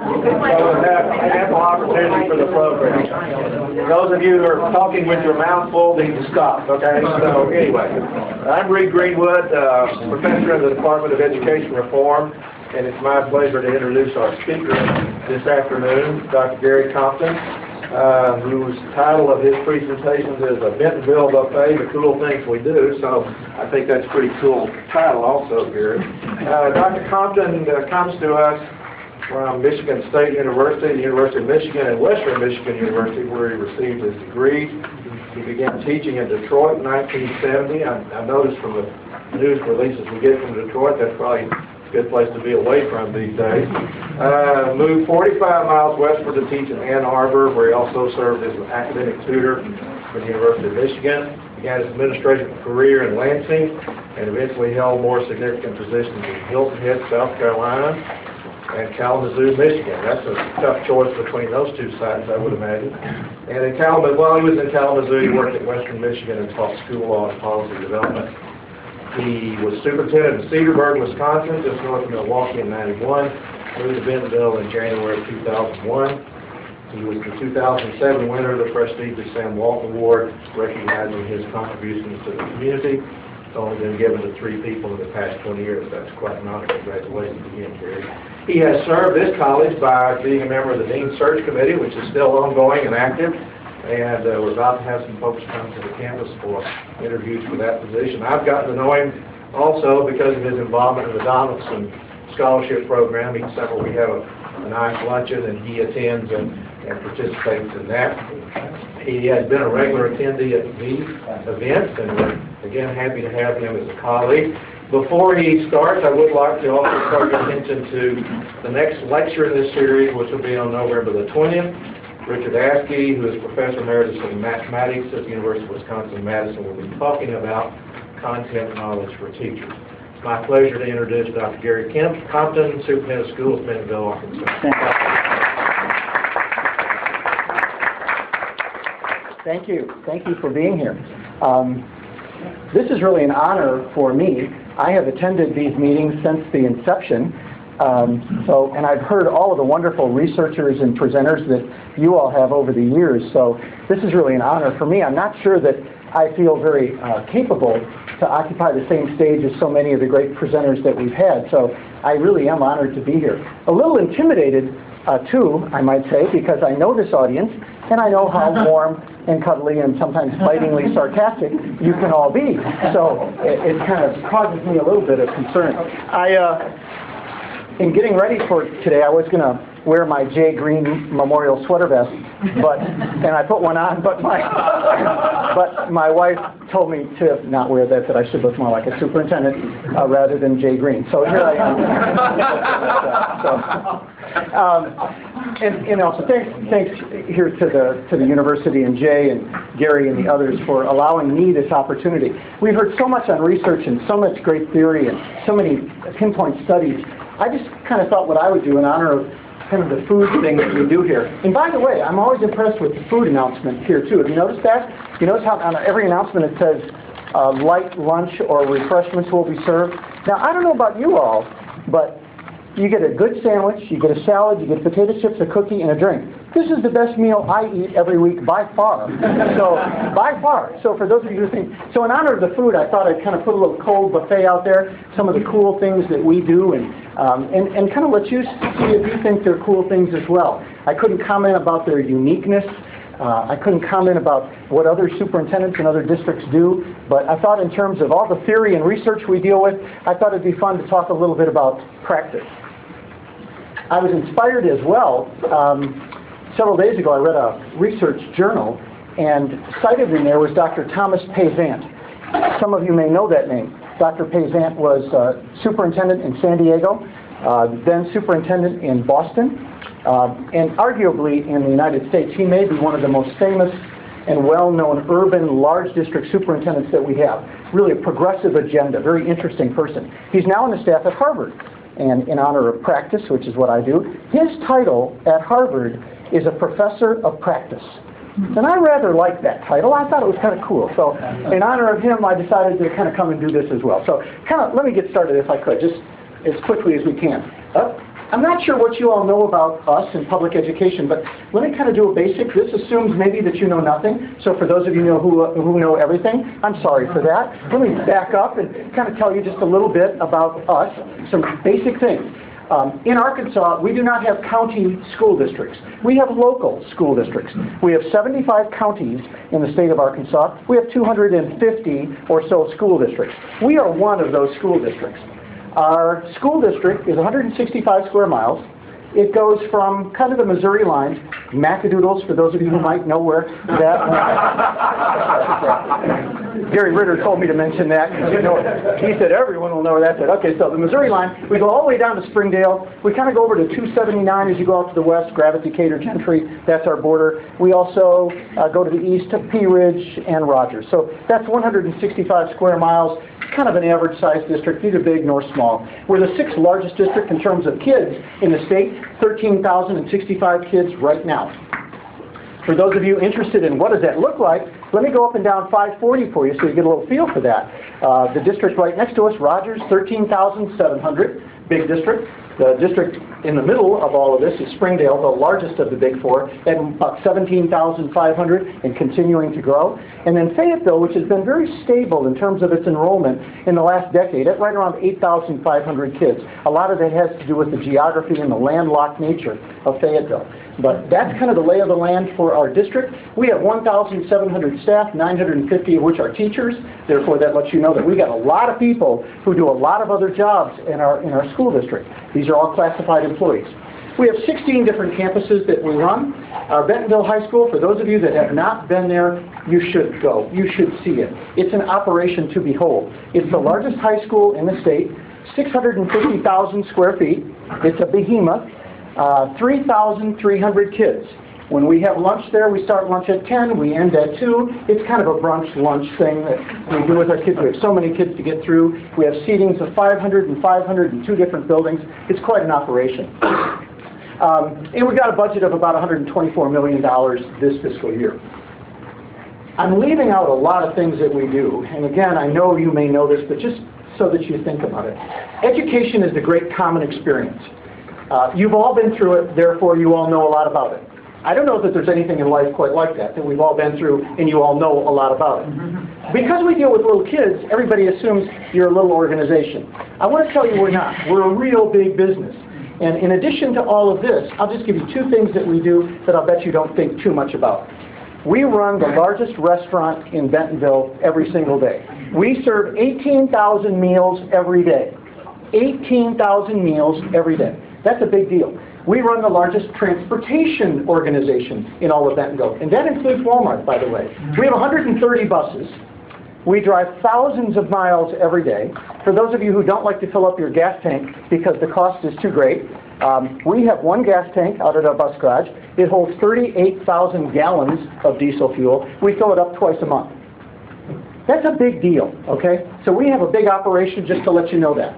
an ample opportunity for the program. Those of you who are talking with your mouth full need to stop, okay? So anyway, I'm Reed Greenwood, professor in the Department of Education Reform, and it's my pleasure to introduce our speaker this afternoon, Dr. Gary Compton, whose title of his presentations is A Bentonville Buffet, the Cool Things We Do. So I think that's a pretty cool title also, Gary. Dr. Compton comes to us from Michigan State University, the University of Michigan, and Western Michigan University, where he received his degree. He began teaching in Detroit in 1970. I noticed from the news releases we get from Detroit, that's probably a good place to be away from these days. Moved 45 miles westward to teach in Ann Arbor, where he also served as an academic tutor for the University of Michigan. Began his administrative career in Lansing, and eventually held more significant positions in Hilton Head, South Carolina, and Kalamazoo, Michigan. That's a tough choice between those two sites, I would imagine. And in Kalamazoo, while he was in Kalamazoo, he worked at Western Michigan and taught school law and policy development. He was superintendent in Cedarburg, Wisconsin, just north of Milwaukee in '91. Moved to Bentonville in January of 2001. He was the 2007 winner of the prestigious Sam Walton Award, recognizing his contributions to the community. It's only been given to 3 people in the past 20 years. That's quite an honor. Congratulations again, Gary. He has served this college by being a member of the Dean Search Committee, which is still ongoing and active. And we're about to have some folks come to the campus for interviews for that position. I've gotten to know him also because of his involvement in the Donaldson Scholarship Program. Each summer we have a nice luncheon, and he attends and participates in that. He has been a regular attendee at these events, and we're, again, happy to have him as a colleague. Before he starts, I would like to also call your attention to the next lecture in this series, which will be on November the 20th. Richard Askey, who is Professor Emeritus in Mathematics at the University of Wisconsin-Madison, will be talking about content knowledge for teachers. It's my pleasure to introduce Dr. Gary Compton, Superintendent of Schools, Bentonville, Arkansas. Thank you. Thank you for being here. This is really an honor for me. I have attended these meetings since the inception. And I've heard all of the wonderful researchers and presenters that you all have over the years. So this is really an honor for me. I'm not sure that I feel very capable to occupy the same stage as so many of the great presenters that we've had. So I really am honored to be here. A little intimidated, too, I might say, because I know this audience, and I know how warm and cuddly and sometimes bitingly sarcastic you can all be. So it kind of causes me a little bit of concern. In getting ready for today, I was going to wear my Jay Green Memorial sweater vest, and I put one on, but my wife told me to not wear that here I should look more like a superintendent rather than Jay Green. So here I am. So thanks here to the university and Jay and Gary and the others for allowing me this opportunity. We've heard so much on research and so much great theory and so many pinpoint studies. I just kind of thought what I would do in honor of kind of the food thing that we do here. And by the way, I'm always impressed with the food announcement here too. Have you noticed that? You notice how on every announcement it says light lunch or refreshments will be served? Now, I don't know about you all, but you get a good sandwich, you get a salad, you get potato chips, a cookie, and a drink. This is the best meal I eat every week by far. So for those of you who think, so in honor of the food, I thought I'd kind of put a little cold buffet out there, some of the cool things that we do, and kind of let you see if you think they're cool things as well. I couldn't comment about their uniqueness. I couldn't comment about what other superintendents and other districts do, but I thought in terms of all the theory and research we deal with, I thought it'd be fun to talk a little bit about practice. I was inspired as well. Several days ago, I read a research journal, and cited in there was Dr. Thomas Payzant. Some of you may know that name. Dr. Payzant was superintendent in San Diego, then superintendent in Boston, and arguably in the United States, he may be one of the most famous and well-known urban large district superintendents that we have. Really a progressive agenda, very interesting person. He's now on the staff at Harvard, and in honor of practice, which is what I do, his title at Harvard is a professor of practice. And I rather like that title. I thought it was kind of cool. So in honor of him, I decided to kind of come and do this as well. So let me get started if I could, just as quickly as we can. I'm not sure what you all know about us in public education, but let me kind of do a basic. This assumes maybe that you know nothing. So for those of you who know everything, I'm sorry for that. Let me back up and kind of tell you just a little bit about us, some basic things. In Arkansas, we do not have county school districts. We have local school districts. We have 75 counties in the state of Arkansas. We have 250 or so school districts. We are one of those school districts. Our school district is 165 square miles. It goes from kind of the Missouri line, Macadoodles, for those of you who might know where that Gary Ritter told me to mention that. You know, he said everyone will know where that's at. Okay, so the Missouri line, we go all the way down to Springdale. We kind of go over to 279 as you go out to the west, Gravette, Decatur, Gentry. That's our border. We also go to the east to Pea Ridge and Rogers. So that's 165 square miles. Kind of an average-sized district, neither big nor small. We're the 6th largest district in terms of kids in the state, 13,065 kids right now. For those of you interested in what does that look like, let me go up and down 540 for you so you get a little feel for that. The district right next to us, Rogers, 13,700, big district. The district in the middle of all of this is Springdale, the largest of the big four, at about 17,500 and continuing to grow. And then Fayetteville, which has been very stable in terms of its enrollment in the last decade, at right around 8,500 kids. A lot of that has to do with the geography and the landlocked nature of Fayetteville. But that's kind of the lay of the land for our district. We have 1,700 staff, 950 of which are teachers. Therefore, that lets you know that we got a lot of people who do a lot of other jobs in our school district. These are all classified employees. We have 16 different campuses that we run. Our Bentonville High School, for those of you that have not been there, you should go. You should see it. It's an operation to behold. It's the largest high school in the state, 650,000 square feet. It's a behemoth. 3,300 kids. When we have lunch there, we start lunch at 10, we end at 2. It's kind of a brunch lunch thing that we do with our kids. We have so many kids to get through. We have seatings of 500 and 500 in 2 different buildings. It's quite an operation. And we've got a budget of about $124 million this fiscal year. I'm leaving out a lot of things that we do. And again, I know you may know this, but just so that you think about it. Education is the great common experience. You've all been through it, therefore you all know a lot about it. I don't know that there's anything in life quite like that we've all been through and you all know a lot about it. Because we deal with little kids, everybody assumes you're a little organization. I want to tell you we're not. We're a real big business. And in addition to all of this, I'll just give you 2 things that we do that I'll bet you don't think too much about. We run the largest restaurant in Bentonville every single day. We serve 18,000 meals every day. 18,000 meals every day. That's a big deal. We run the largest transportation organization in all of Bentonville, and that includes Walmart, by the way. We have 130 buses. We drive thousands of miles every day. For those of you who don't like to fill up your gas tank because the cost is too great, we have 1 gas tank out at our bus garage. It holds 38,000 gallons of diesel fuel. We fill it up twice a month. That's a big deal, okay? So we have a big operation, just to let you know that.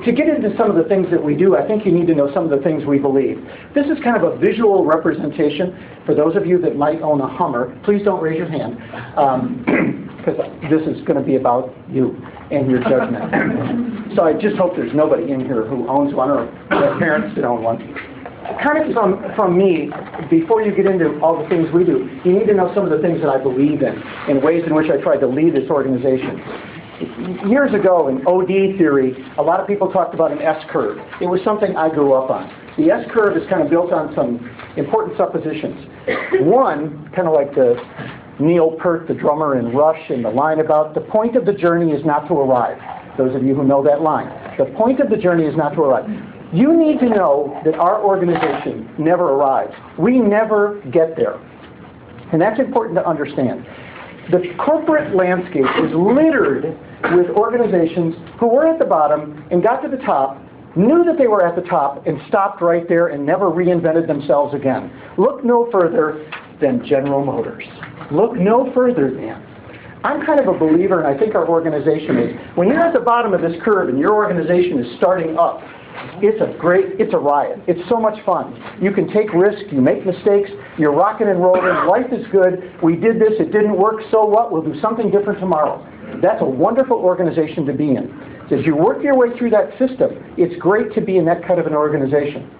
To get into some of the things that we do, I think you need to know some of the things we believe. This is kind of a visual representation. For those of you that might own a Hummer, please don't raise your hand, because this is going to be about you and your judgment. So I just hope there's nobody in here who owns one or their parents that own one. Kind of from me, before you get into all the things we do, you need to know some of the things that I believe in and ways in which I tried to lead this organization. Years ago in OD theory, a lot of people talked about an S-curve. It was something I grew up on. The S-curve is kind of built on some important suppositions. One, kind of like the Neil Peart, the drummer in Rush, and the line about the point of the journey is not to arrive. Those of you who know that line. The point of the journey is not to arrive. You need to know that our organization never arrives. We never get there. And that's important to understand. The corporate landscape is littered with organizations who were at the bottom and got to the top, knew that they were at the top, and stopped right there and never reinvented themselves again. Look no further than General Motors. Look no further than. I'm kind of a believer, and I think our organization is, when you're at the bottom of this curve and your organization is starting up, it's a riot. It's so much fun. You can take risks, you make mistakes, you're rocking and rolling, life is good, we did this, it didn't work, so what? We'll do something different tomorrow. That's a wonderful organization to be in. As you work your way through that system, it's great to be in that kind of an organization.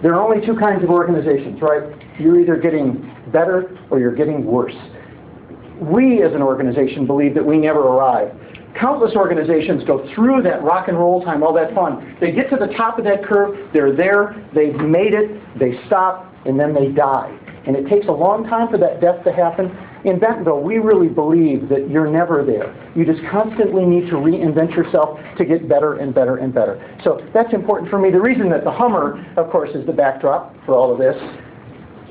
There are only two kinds of organizations, right? You're either getting better or you're getting worse. We as an organization believe that we never arrive. Countless organizations go through that rock and roll time, all that fun. They get to the top of that curve, they're there, they've made it, they stop, and then they die. And it takes a long time for that death to happen. In Bentonville, we really believe that you're never there. You just constantly need to reinvent yourself to get better and better and better. So that's important for me. The reason that the Hummer, of course, is the backdrop for all of this.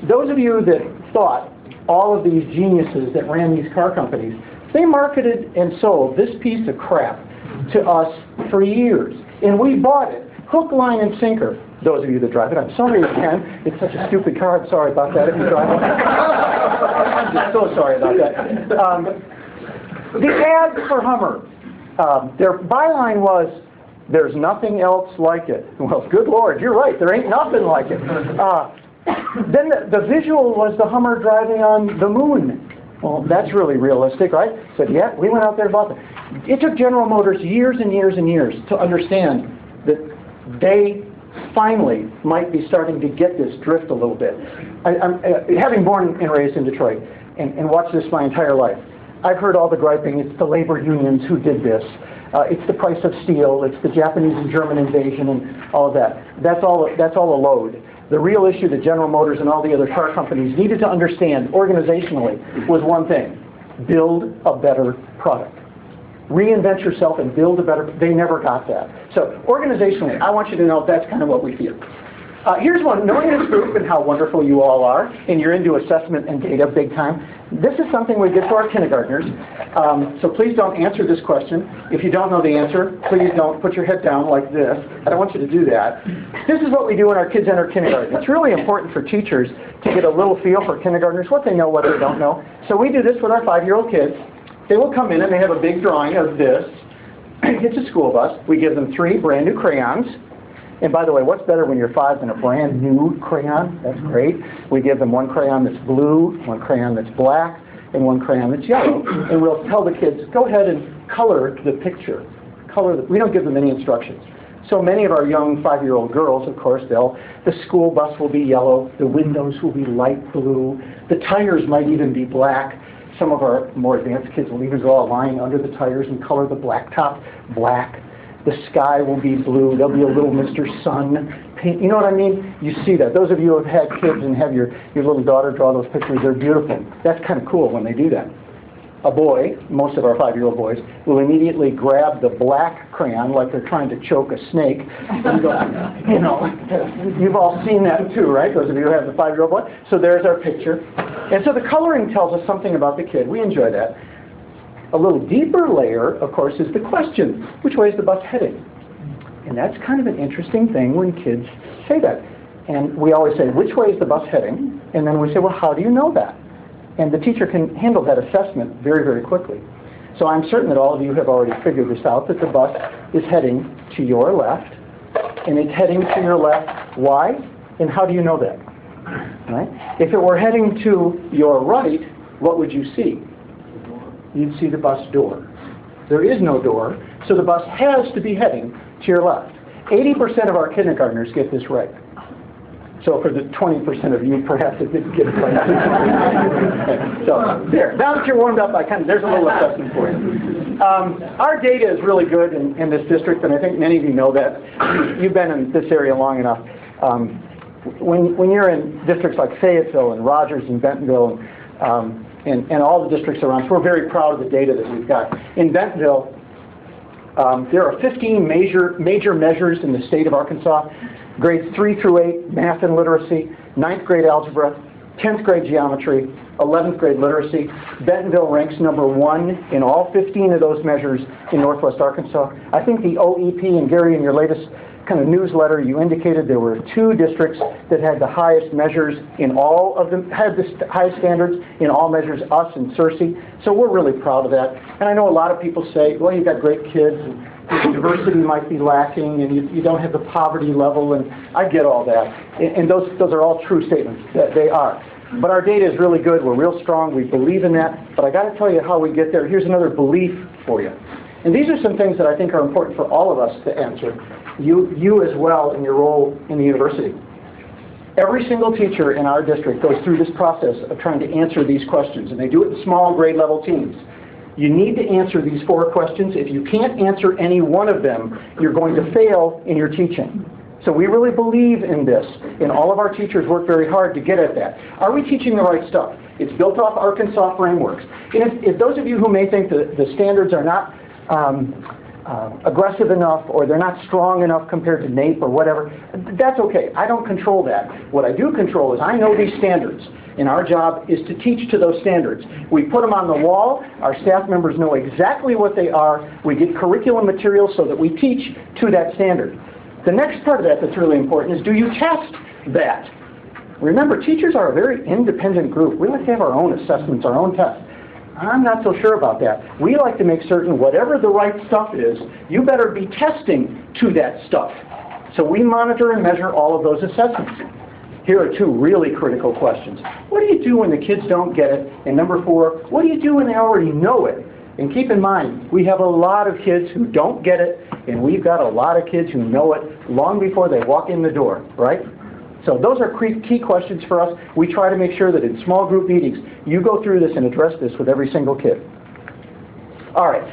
Those of you that thought all of these geniuses that ran these car companies, they marketed and sold this piece of crap to us for years. And we bought it, hook, line, and sinker. Those of you that drive it, I'm sorry you can. It's such a stupid car. I'm sorry about that if you drive one. I'm just so sorry about that. The ad for Hummer, their byline was, "There's nothing else like it." Well, good Lord, you're right. There ain't nothing like it. Then the visual was the Hummer driving on the moon. Well, that's really realistic, right? Said, yeah, we went out there and bought them. It took General Motors years and years and years to understand that they finally might be starting to get this drift a little bit. Having born and raised in Detroit and watched this my entire life, I've heard all the griping. It's the labor unions who did this. It's the price of steel. It's the Japanese and German invasion and all of that. That's all a load. The real issue that General Motors and all the other car companies needed to understand organizationally was one thing: build a better product. Reinvent yourself and build a better. They never got that. So organizationally, I want you to know that's kind of what we feel. Here's one: knowing this group and how wonderful you all are, and you're into assessment and data big time. This is something we give to our kindergartners. So please don't answer this question. If you don't know the answer, please don't put your head down like this. I don't want you to do that. This is what we do when our kids enter kindergarten. It's really important for teachers to get a little feel for kindergartners, what they know, what they don't know. So we do this with our 5-year-old kids. They will come in and they have a big drawing of this. It's a school bus. We give them 3 brand new crayons. And by the way, what's better when you're 5 than a brand new crayon? That's great. We give them 1 crayon that's blue, 1 crayon that's black, and 1 crayon that's yellow. And we'll tell the kids, go ahead and color the picture. We don't give them any instructions. So many of our young 5-year-old girls, of course, the school bus will be yellow, the windows will be light blue, the tires might even be black. Some of our more advanced kids will even draw a line under the tires and color the blacktop black. The sky will be blue. There'll be a little Mr. Sun paint. You know what I mean? You see that. Those of you who have had kids and have your little daughter draw those pictures, they're beautiful. That's kind of cool when they do that. A boy, most of our 5-year-old boys, will immediately grab the black crayon like they're trying to choke a snake. And go, you know, you've all seen that too, right? Those of you who have the 5-year-old boy. So there's our picture. And so the coloring tells us something about the kid. We enjoy that. A little deeper layer, of course, is the question: which way is the bus heading? And that's kind of an interesting thing when kids say that. And we always say, which way is the bus heading? And then we say, well, how do you know that? And the teacher can handle that assessment very, very quickly. So I'm certain that all of you have already figured this out, that the bus is heading to your left, and it's heading to your left. Why? And how do you know that? Right? If it were heading to your right, what would you see? You'd see the bus door. There is no door, so the bus has to be heading to your left. 80% of our kindergartners get this right. So for the 20% of you, perhaps it didn't get it right. So there. Now that you're warmed up, there's a little assessment for you. Our data is really good in this district, and I think many of you know that. You've been in this area long enough. When you're in districts like Fayetteville and Rogers and Bentonville and all the districts around us, we're very proud of the data that we've got. In Bentonville, there are 15 major measures in the state of Arkansas: grades 3 through 8, math and literacy, 9th grade algebra, 10th grade geometry, 11th grade literacy. Bentonville ranks number 1 in all 15 of those measures in Northwest Arkansas. I think the OEP, and Gary, in your latest kind of newsletter, you indicated there were 2 districts that had the highest measures in all of them, had the highest standards in all measures, us and Searcy. So we're really proud of that. And I know a lot of people say, well, you've got great kids, and diversity might be lacking, and you don't have the poverty level, and I get all that. And those are all true statements. They are. But our data is really good. We're real strong. We believe in that. But I got to tell you how we get there. Here's another belief for you. And these are some things that I think are important for all of us to answer. You as well in your role in the university. Every single teacher in our district goes through this process of trying to answer these questions. And they do it in small grade level teams. You need to answer these 4 questions. If you can't answer any one of them, you're going to fail in your teaching. So we really believe in this, and all of our teachers work very hard to get at that. Are we teaching the right stuff? It's built off Arkansas frameworks. And if those of you who may think that the standards are not aggressive enough or they're not strong enough compared to NAEP or whatever, that's okay. I don't control that. What I do control is I know these standards, and our job is to teach to those standards. We put them on the wall. Our staff members know exactly what they are. We get curriculum materials so that we teach to that standard. The next part of that that's really important is, do you test that? Remember, teachers are a very independent group. We like to have our own assessments, our own tests. I'm not so sure about that. We like to make certain whatever the right stuff is, you better be testing to that stuff. So we monitor and measure all of those assessments. Here are 2 really critical questions. What do you do when the kids don't get it? And number 4, what do you do when they already know it? And keep in mind, we have a lot of kids who don't get it, and we've got a lot of kids who know it long before they walk in the door, right? So those are key questions for us. We try to make sure that in small group meetings, you go through this and address this with every single kid. All right,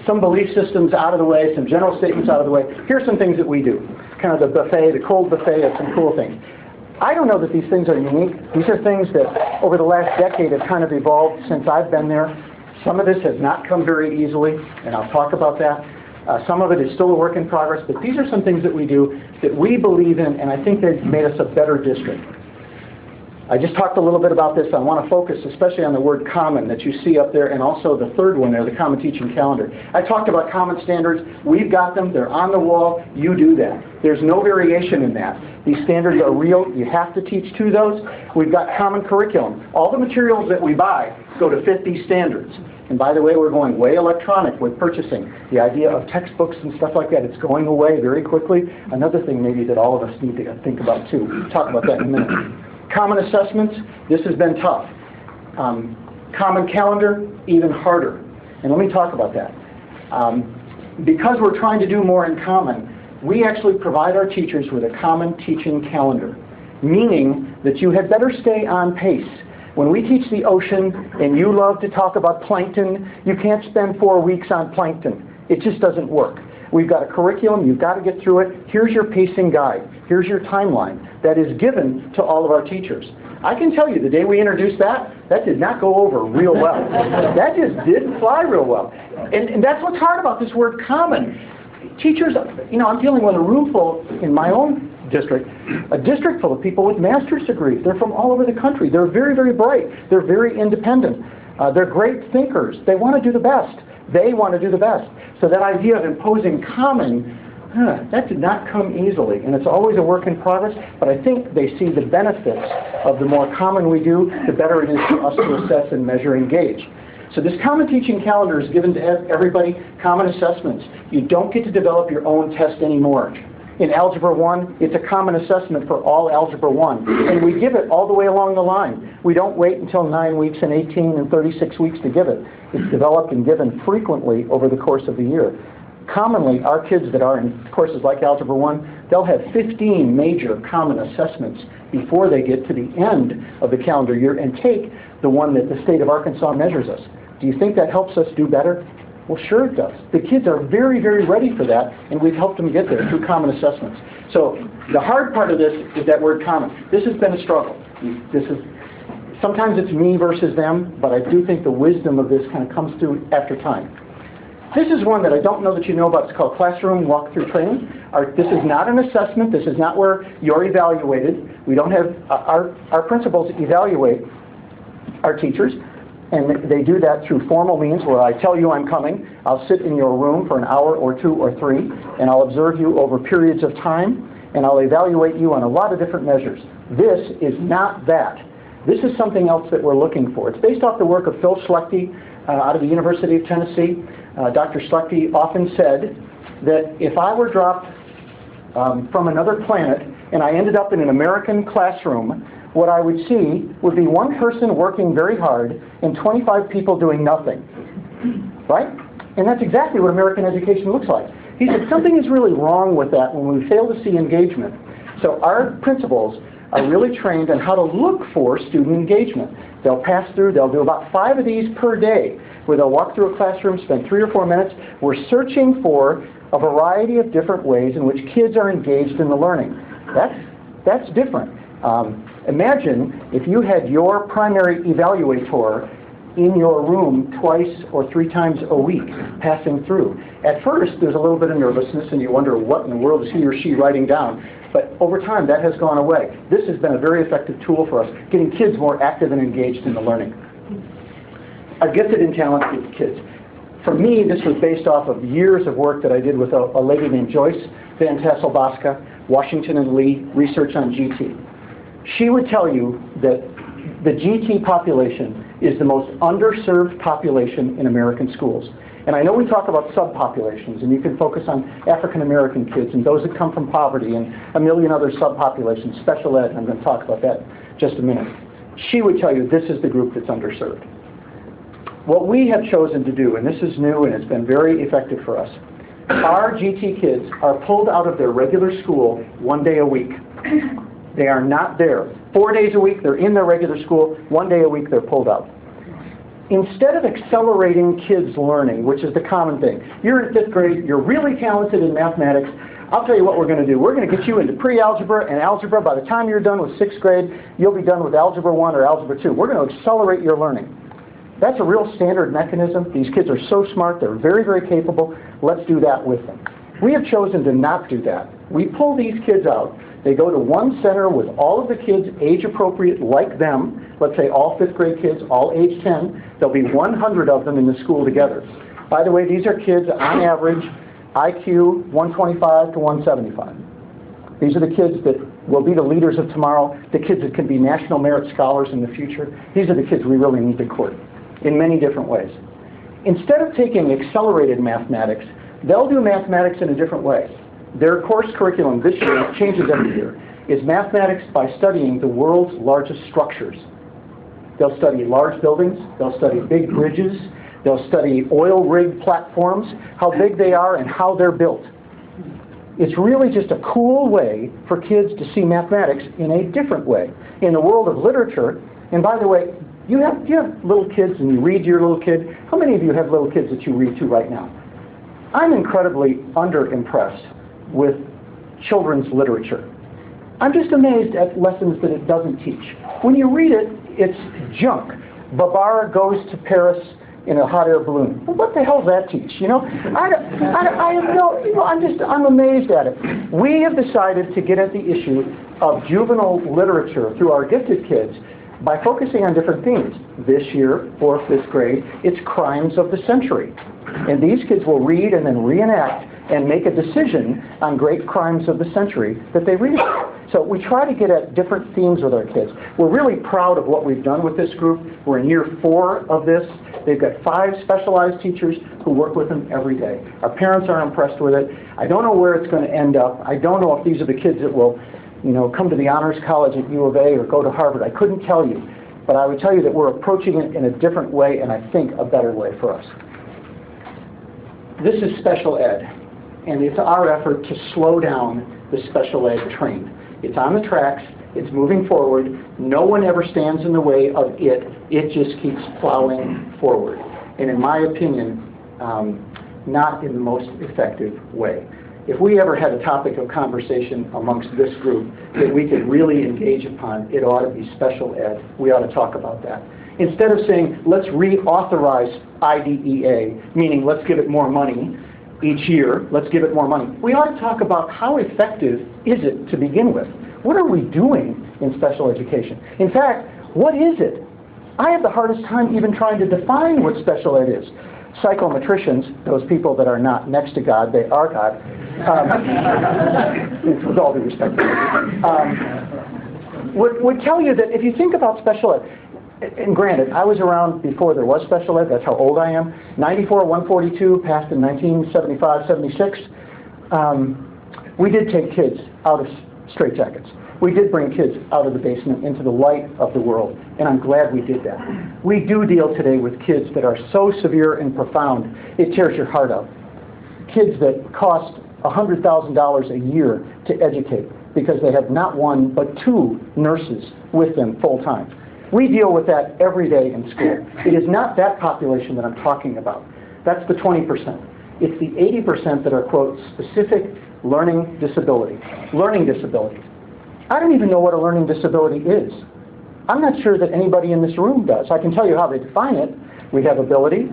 some belief systems out of the way, some general statements out of the way. Here's some things that we do. Kind of the buffet, the cold buffet of some cool things. I don't know that these things are unique. These are things that over the last decade have kind of evolved since I've been there. Some of this has not come very easily, and I'll talk about that. Some of it is still a work in progress, but these are some things that we do that we believe in, and I think they've made us a better district. I just talked a little bit about this. I want to focus especially on the word common that you see up there, and also the third one there, the common teaching calendar. I talked about common standards. We've got them. They're on the wall. You do that. There's no variation in that. These standards are real. You have to teach to those. We've got common curriculum. All the materials that we buy go to fit these standards. And by the way, we're going way electronic with purchasing. The idea of textbooks and stuff like that, it's going away very quickly. Another thing maybe that all of us need to think about too. We'll talk about that in a minute. Common assessments, this has been tough. Common calendar, even harder. And let me talk about that. Because we're trying to do more in common, we actually provide our teachers with a common teaching calendar, meaning that you had better stay on pace. When we teach the ocean and you love to talk about plankton, you can't spend 4 weeks on plankton. It just doesn't work. We've got a curriculum. You've got to get through it. Here's your pacing guide. Here's your timeline that is given to all of our teachers. I can tell you the day we introduced that did not go over real well. That just didn't fly real well. And that's what's hard about this word common. Teachers, I'm dealing with a room full in my own district, a district full of people with master's degrees. They're from all over the country. They're very, very bright. They're very independent. They're great thinkers. They want to do the best. They want to do the best. So that idea of imposing common, that did not come easily. And it's always a work in progress, but I think they see the benefits of the more common we do, the better it is for us to assess and measure and gauge. So this common teaching calendar is given to everybody, common assessments. You don't get to develop your own test anymore. In Algebra 1, it's a common assessment for all Algebra 1. And we give it all the way along the line. We don't wait until 9 weeks and 18 and 36 weeks to give it. It's developed and given frequently over the course of the year. Commonly, our kids that are in courses like Algebra 1, they'll have 15 major common assessments before they get to the end of the calendar year and take the one that the state of Arkansas measures us. Do you think that helps us do better? Well, sure it does. The kids are very, very ready for that, and we've helped them get there through common assessments. So the hard part of this is that word common. This has been a struggle. Sometimes it's me versus them, but I do think the wisdom of this kind of comes through after time. This is one that I don't know that you know about. It's called Classroom Walkthrough Training. This is not an assessment. This is not where you're evaluated. We don't have, our principals evaluate our teachers. And they do that through formal means where I tell you I'm coming. I'll sit in your room for an hour or 2 or 3, and I'll observe you over periods of time, and I'll evaluate you on a lot of different measures. This is not that. This is something else that we're looking for. It's based off the work of Phil Schlechte out of the University of Tennessee. Dr. Schlechte often said that if I were dropped from another planet and I ended up in an American classroom what I would see would be one person working very hard and 25 people doing nothing, right? And that's exactly what American education looks like. He said something is really wrong with that when we fail to see engagement. So our principals are really trained on how to look for student engagement. They'll pass through, they'll do about 5 of these per day, where they'll walk through a classroom, spend 3 or 4 minutes. We're searching for a variety of different ways in which kids are engaged in the learning. That's different. Imagine if you had your primary evaluator in your room twice or 3 times a week, passing through. At first, there's a little bit of nervousness, and you wonder what in the world is he or she writing down. But over time, that has gone away. This has been a very effective tool for us, getting kids more active and engaged in the learning. Our gifted and talented kids. For me, this was based off of years of work that I did with a lady named Joyce Van Tassel-Bosca, Washington and Lee, research on GT. She would tell you that the GT population is the most underserved population in American schools. And I know we talk about subpopulations, and you can focus on African American kids and those that come from poverty and a million other subpopulations, special ed, and I'm going to talk about that in just a minute. She would tell you this is the group that's underserved. What we have chosen to do, and this is new and it's been very effective for us, our GT kids are pulled out of their regular school 1 day a week. They are not there. 4 days a week, they're in their regular school. 1 day a week, they're pulled out. Instead of accelerating kids' learning, which is the common thing, you're in 5th grade, you're really talented in mathematics, I'll tell you what we're going to do. We're going to get you into pre-algebra and algebra. By the time you're done with 6th grade, you'll be done with Algebra 1 or Algebra 2. We're going to accelerate your learning. That's a real standard mechanism. These kids are so smart. They're very, very capable. Let's do that with them. We have chosen to not do that. We pull these kids out. They go to one center with all of the kids age appropriate like them. Let's say all 5th grade kids, all age 10. There'll be 100 of them in the school together. By the way, these are kids on average IQ 125 to 175. These are the kids that will be the leaders of tomorrow, the kids that can be national merit scholars in the future. These are the kids we really need to court in many different ways. Instead of taking accelerated mathematics, they'll do mathematics in a different way. Their course curriculum this year, it changes every year, is mathematics by studying the world's largest structures. They'll study large buildings, they'll study big bridges, they'll study oil rig platforms, how big they are and how they're built. It's really just a cool way for kids to see mathematics in a different way. In the world of literature, and by the way, you have little kids and you read to your little kid. How many of you have little kids that you read to right now? I'm incredibly under-impressed with children's literature. I'm just amazed at lessons that it doesn't teach. When you read it, it's junk. Babar goes to Paris in a hot air balloon. Well, what the hell does that teach? You know, I'm amazed at it. We have decided to get at the issue of juvenile literature through our gifted kids by focusing on different themes. This year, for 5th grade, it's crimes of the century. And these kids will read and then reenact and make a decision on great crimes of the century that they read. So we try to get at different themes with our kids. We're really proud of what we've done with this group. We're in year 4 of this. They've got 5 specialized teachers who work with them every day. Our parents are impressed with it. I don't know where it's going to end up. I don't know if these are the kids that will, come to the Honors College at U of A or go to Harvard. I couldn't tell you. But I would tell you that we're approaching it in a different way, and I think a better way for us. This is special ed, and it's our effort to slow down the special ed train. It's on the tracks. It's moving forward. No one ever stands in the way of it. It just keeps plowing forward. And in my opinion, not in the most effective way. If we ever had a topic of conversation amongst this group that we could really engage upon, it ought to be special ed. We ought to talk about that. Instead of saying, let's reauthorize IDEA, meaning let's give it more money each year, let's give it more money, we ought to talk about how effective is it to begin with. What are we doing in special education? In fact, what is it? I have the hardest time even trying to define what special ed is. Psychometricians, those people that are not next to God, they are God, with all due respect, would tell you that if you think about special ed, and granted, I was around before there was special ed, that's how old I am, 94, 142, passed in 1975, 76. We did take kids out of straitjackets. We did bring kids out of the basement into the light of the world, and I'm glad we did that. We do deal today with kids that are so severe and profound, it tears your heart out. Kids that cost $100,000 a year to educate because they have not one but two nurses with them full time. We deal with that every day in school. It is not that population that I'm talking about. That's the 20%. It's the 80% that are, quote, specific learning disability. Learning disability. I don't even know what a learning disability is. I'm not sure that anybody in this room does. I can tell you how they define it. We have ability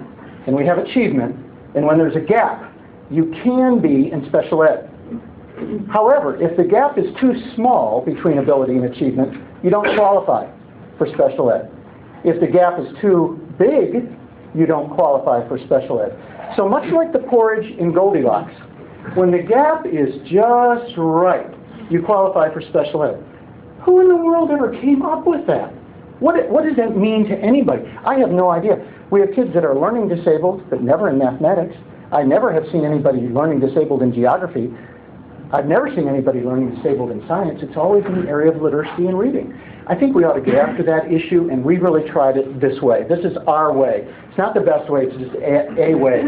and we have achievement, and when there's a gap, you can be in special ed. However, if the gap is too small between ability and achievement, you don't qualify for special ed. If the gap is too big, you don't qualify for special ed. So much like the porridge in Goldilocks, when the gap is just right, you qualify for special ed. Who in the world ever came up with that? What does that mean to anybody? I have no idea. We have kids that are learning disabled, but never in mathematics. I never have seen anybody learning disabled in geography. I've never seen anybody learning disabled in science. It's always in the area of literacy and reading. I think we ought to get after that issue, and we really tried it this way. This is our way. It's not the best way, it's just a way.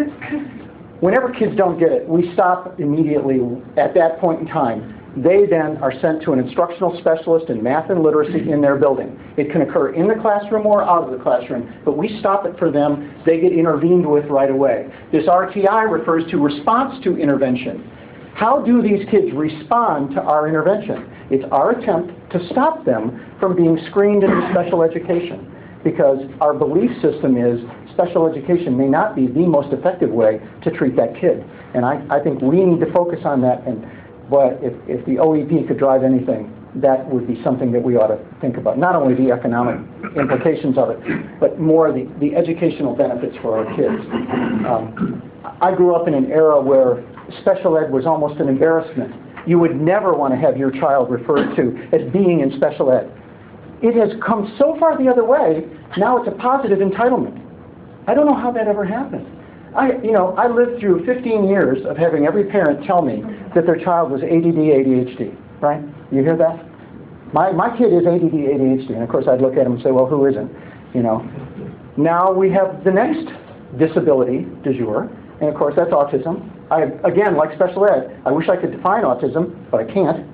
Whenever kids don't get it, we stop immediately at that point in time. They then are sent to an instructional specialist in math and literacy in their building. It can occur in the classroom or out of the classroom, but we stop it for them. They get intervened with right away. This RTI refers to response to intervention. How do these kids respond to our intervention? It's our attempt to stop them from being screened into special education, because our belief system is special education may not be the most effective way to treat that kid. And I think we need to focus on that. And boy, if the OEP could drive anything, that would be something that we ought to think about. Not only the economic implications of it, but more the educational benefits for our kids. I grew up in an era where special ed was almost an embarrassment. You would never want to have your child referred to as being in special ed. It has come so far the other way, now it's a positive entitlement. I don't know how that ever happened. I lived through 15 years of having every parent tell me that their child was ADD, ADHD, right? You hear that? My kid is ADD, ADHD, and of course I'd look at him and say, well, who isn't? Now we have the next disability du jour, and of course that's autism. Again, like special ed, I wish I could define autism, but I can't.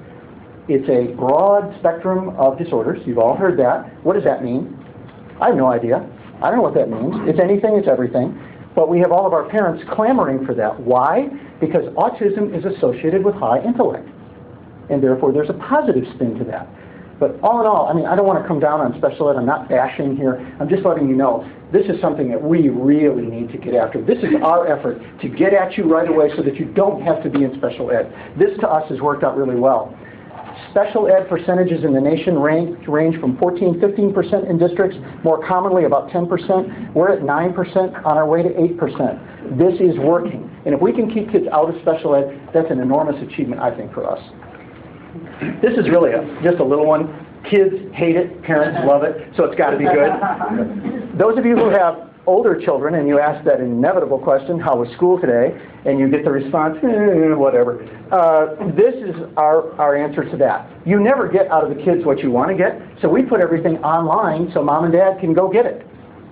It's a broad spectrum of disorders. You've all heard that. What does that mean? I have no idea. I don't know what that means. It's anything, it's everything. But we have all of our parents clamoring for that. Why? Because autism is associated with high intellect. And therefore there's a positive spin to that. But all in all, I don't want to come down on special ed. I'm not bashing here. I'm just letting you know this is something that we really need to get after. This is our effort to get at you right away so that you don't have to be in special ed. This to us has worked out really well. Special ed percentages in the nation range from 14-15% in districts, more commonly about 10%. We're at 9% on our way to 8%. This is working. And if we can keep kids out of special ed, that's an enormous achievement, I think, for us. This is really just a little one. Kids hate it, parents love it, so it's got to be good. Those of you who have older children and you ask that inevitable question, how was school today? And you get the response, whatever. This is our answer to that. You never get out of the kids what you want to get, so we put everything online so mom and dad can go get it.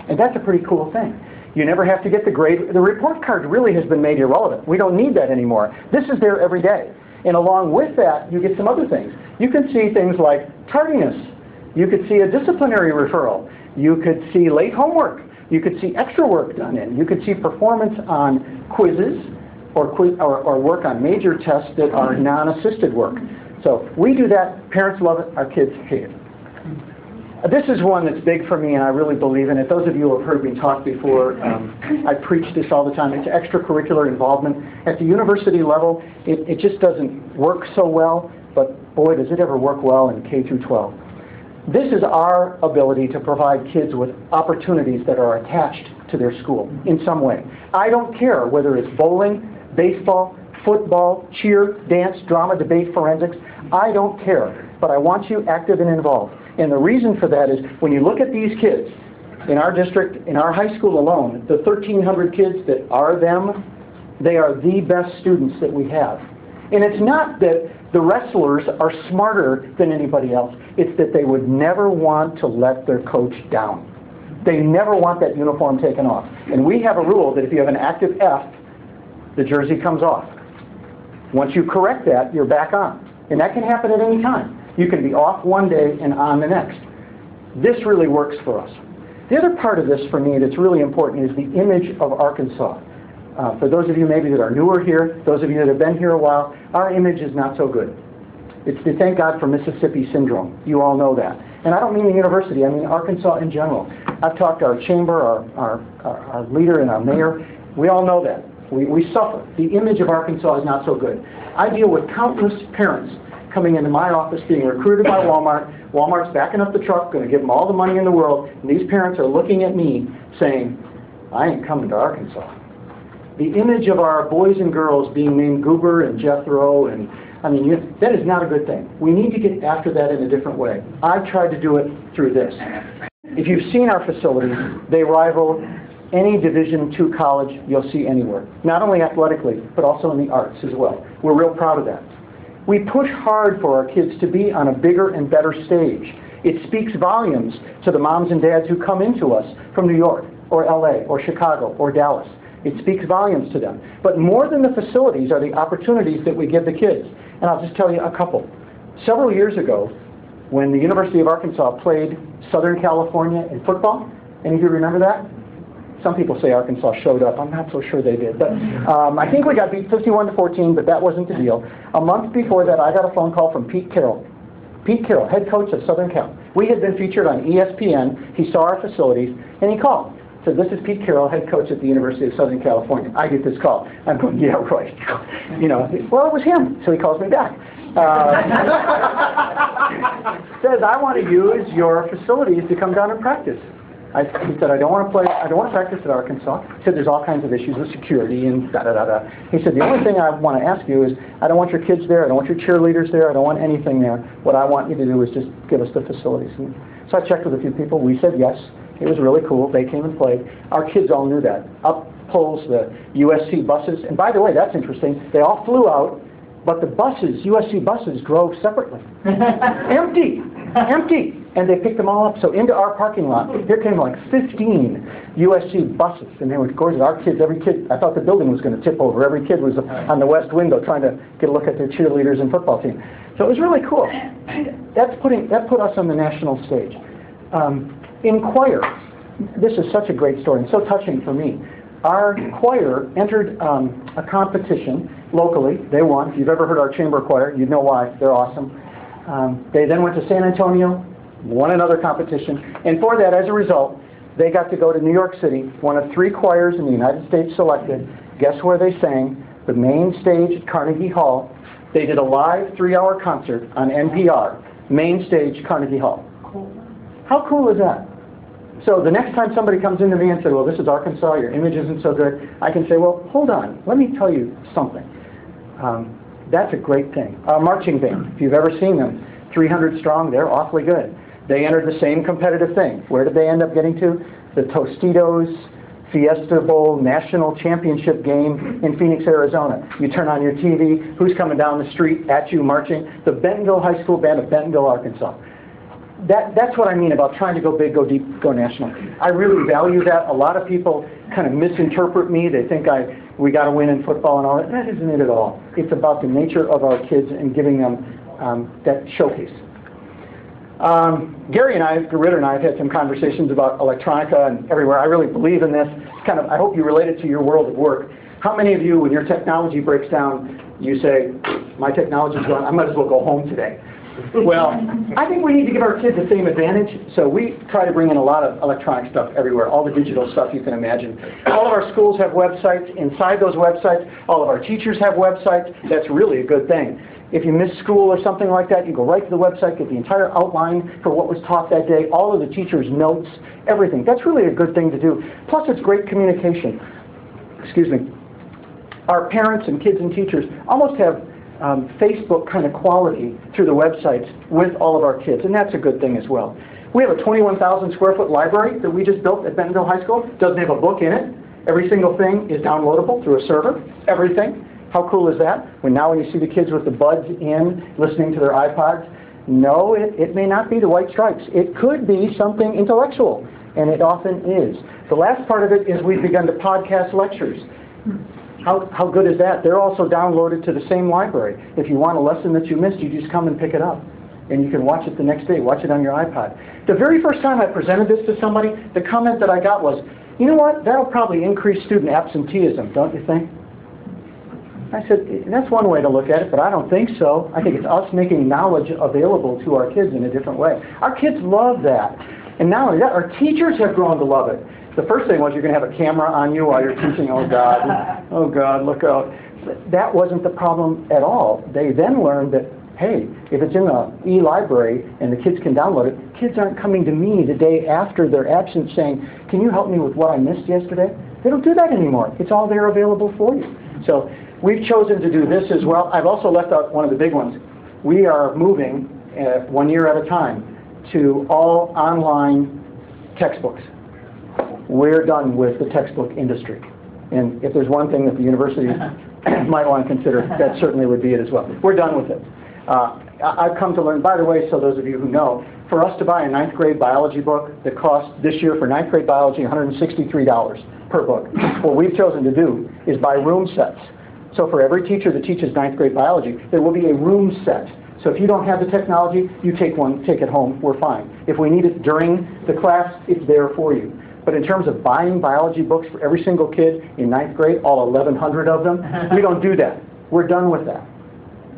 And that's a pretty cool thing. You never have to get the grade. The report card really has been made irrelevant. We don't need that anymore. This is there every day. And along with that, you get some other things. You can see things like tardiness. You could see a disciplinary referral. You could see late homework. You could see extra work done in. You could see performance on quizzes or work on major tests that are non-assisted work. So we do that. Parents love it. Our kids hate it. This is one that's big for me, and I really believe in it. Those of you who have heard me talk before, I preach this all the time. It's extracurricular involvement. At the university level, it just doesn't work so well, but boy, does it ever work well in K through 12. This is our ability to provide kids with opportunities that are attached to their school in some way. I don't care whether it's bowling, baseball, football, cheer, dance, drama, debate, forensics. I don't care, but I want you active and involved. And the reason for that is when you look at these kids in our district, in our high school alone, the 1,300 kids that are them, they are the best students that we have. And it's not that The wrestlers are smarter than anybody else. It's that they would never want to let their coach down. They never want that uniform taken off. And we have a rule that if you have an active F, the jersey comes off. Once you correct that, you're back on. And that can happen at any time. You can be off one day and on the next. This really works for us. The other part of this for me that's really important is the image of Arkansas. For those of you maybe that are newer here, those of you that have been here a while, our image is not so good. It's to thank God for Mississippi syndrome. You all know that. And I don't mean the university, I mean Arkansas in general. I've talked to our chamber, our leader and our mayor. We all know that. We suffer. The image of Arkansas is not so good. I deal with countless parents coming into my office being recruited by Walmart. Walmart's backing up the truck, going to give them all the money in the world, and these parents are looking at me saying, I ain't coming to Arkansas. The image of our boys and girls being named Goober and Jethro, and I mean, that is not a good thing. We need to get after that in a different way. I've tried to do it through this. If you've seen our facilities, they rival any Division II college you'll see anywhere. Not only athletically, but also in the arts as well. We're real proud of that. We push hard for our kids to be on a bigger and better stage. It speaks volumes to the moms and dads who come into us from New York, or LA, or Chicago, or Dallas. It speaks volumes to them. But more than the facilities are the opportunities that we give the kids. And I'll just tell you a couple. Several years ago, when the University of Arkansas played Southern California in football, any of you remember that? Some people say Arkansas showed up. I'm not so sure they did. But I think we got beat 51-14, but that wasn't the deal. A month before that, I got a phone call from Pete Carroll. Pete Carroll, head coach of Southern Cal. We had been featured on ESPN. He saw our facilities, and he called. Said, this is Pete Carroll, head coach at the University of Southern California. I get this call. I'm going, yeah, right. You know, well, it was him, so he calls me back. Says, I want to use your facilities to come down and practice. He said, I don't want to practice at Arkansas. He said, there's all kinds of issues with security and da-da-da-da. He said, the only thing I want to ask you is, I don't want your kids there, I don't want your cheerleaders there, I don't want anything there. What I want you to do is just give us the facilities. And so I checked with a few people. We said yes. It was really cool. They came and played. Our kids all knew that. Up pulls the USC buses. And by the way, that's interesting. They all flew out, but the buses, USC buses, drove separately. Empty. Empty. And they picked them all up. So into our parking lot, here came like 15 USC buses. And they were gorgeous. Our kids, every kid, I thought the building was going to tip over. Every kid was on the west window trying to get a look at their cheerleaders and football team. So it was really cool. That put us on the national stage. In choir, this is such a great story and so touching for me. Our choir entered a competition locally. They won. If you've ever heard our chamber choir, you'd know why. They're awesome. They then went to San Antonio, won another competition, and for that, as a result, they got to go to New York City, one of 3 choirs in the United States selected. Guess where they sang? The main stage at Carnegie Hall. They did a live 3-hour concert on NPR, main stage, Carnegie Hall. How cool is that? So the next time somebody comes into me and says, well, this is Arkansas, your image isn't so good, I can say, well, hold on, let me tell you something. That's a great thing. Our marching band, if you've ever seen them, 300 strong, they're awfully good. They entered the same competitive thing. Where did they end up getting to? The Tostitos Fiesta Bowl National Championship game in Phoenix, Arizona. You turn on your TV, who's coming down the street at you marching? The Bentonville High School Band of Bentonville, Arkansas. That's what I mean about trying to go big, go deep, go national. I really value that. A lot of people kind of misinterpret me. They think we got to win in football and all that. That isn't it at all. It's about the nature of our kids and giving them that showcase. Gary and I, Ritter and I, have had some conversations about electronica and everywhere. I really believe in this. Kind of, I hope you relate it to your world of work. How many of you, when your technology breaks down, you say, my technology's gone, I might as well go home today? Well, I think we need to give our kids the same advantage, so we try to bring in a lot of electronic stuff everywhere, all the digital stuff you can imagine. All of our schools have websites. Inside those websites, all of our teachers have websites. That's really a good thing. If you miss school or something like that, you go right to the website, get the entire outline for what was taught that day, all of the teachers' notes, everything. That's really a good thing to do. Plus, it's great communication. Excuse me. Our parents and kids and teachers almost have Facebook kind of quality through the websites with all of our kids, and that's a good thing as well. We have a 21,000 square foot library that we just built at Bentonville High School. Doesn't have a book in it. Every single thing is downloadable through a server. Everything. How cool is that? When you see the kids with the buds in, listening to their iPods, no, it may not be the white stripes. It could be something intellectual, and it often is. The last part of it is we've begun to podcast lectures. How good is that? They're also downloaded to the same library. If you want a lesson that you missed, you just come and pick it up. And you can watch it the next day, watch it on your iPod. The very first time I presented this to somebody, the comment that I got was, you know what, that'll probably increase student absenteeism, don't you think? I said, that's one way to look at it, but I don't think so. I think it's us making knowledge available to our kids in a different way. Our kids love that. And not only that, our teachers have grown to love it. The first thing was you're going to have a camera on you while you're teaching. Oh God, look out. That wasn't the problem at all. They then learned that, hey, if it's in the e-library and the kids can download it, kids aren't coming to me the day after they're absent saying, can you help me with what I missed yesterday? They don't do that anymore. It's all there available for you. So we've chosen to do this as well. I've also left out one of the big ones. We are moving 1 year at a time to all online textbooks. We're done with the textbook industry. And if there's one thing that the university might want to consider, that certainly would be it as well. We're done with it. I've come to learn, by the way, so those of you who know, for us to buy a 9th grade biology book that costs this year for 9th grade biology $163 per book, what we've chosen to do is buy room sets. So for every teacher that teaches 9th grade biology, there will be a room set. So if you don't have the technology, you take one, take it home, we're fine. If we need it during the class, it's there for you. But in terms of buying biology books for every single kid in 9th grade, all 1,100 of them, we don't do that. We're done with that.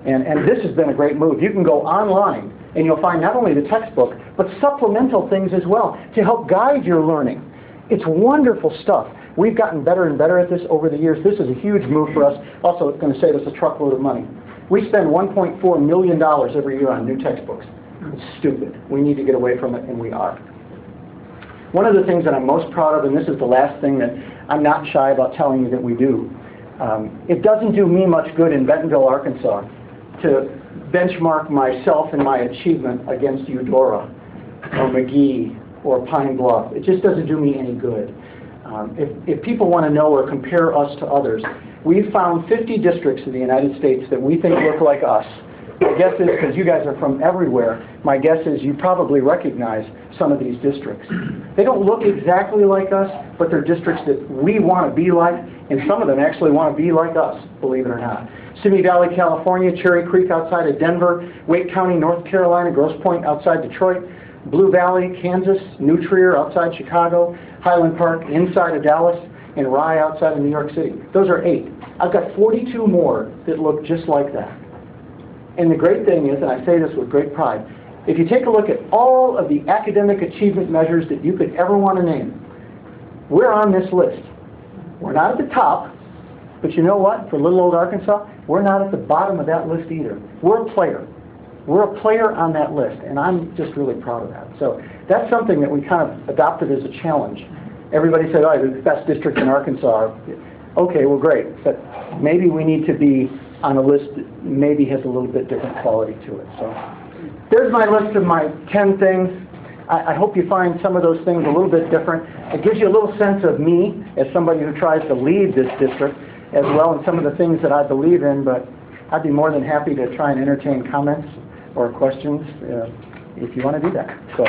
And this has been a great move. You can go online and you'll find not only the textbook, but supplemental things as well to help guide your learning. It's wonderful stuff. We've gotten better and better at this over the years. This is a huge move for us. Also, it's going to save us a truckload of money. We spend $1.4 million every year on new textbooks. It's stupid. We need to get away from it, and we are. One of the things that I'm most proud of, and this is the last thing that I'm not shy about telling you that we do, it doesn't do me much good in Bentonville, Arkansas, to benchmark myself and my achievement against Eudora or McGee or Pine Bluff. It just doesn't do me any good. If people want to know or compare us to others, we've found 50 districts in the United States that we think look like us. My guess is, because you guys are from everywhere, my guess is you probably recognize some of these districts. They don't look exactly like us, but they're districts that we want to be like, and some of them actually want to be like us, believe it or not. Simi Valley, California, Cherry Creek outside of Denver, Wake County, North Carolina, Grosse Pointe outside Detroit, Blue Valley, Kansas, New Trier outside Chicago, Highland Park inside of Dallas, and Rye outside of New York City. Those are 8. I've got 42 more that look just like that. And the great thing is, and I say this with great pride, if you take a look at all of the academic achievement measures that you could ever want to name, we're on this list. We're not at the top, but you know what? For little old Arkansas, we're not at the bottom of that list either. We're a player. We're a player on that list, and I'm just really proud of that. So that's something that we kind of adopted as a challenge. Everybody said, oh, the best district in Arkansas. Okay, well, great. But maybe we need to be on a list that maybe has a little bit different quality to it. So there's my list of my 10 things. I hope you find some of those things a little bit different. It gives you a little sense of me as somebody who tries to lead this district as well, and some of the things that I believe in, but I'd be more than happy to try and entertain comments or questions if you want to do that. So.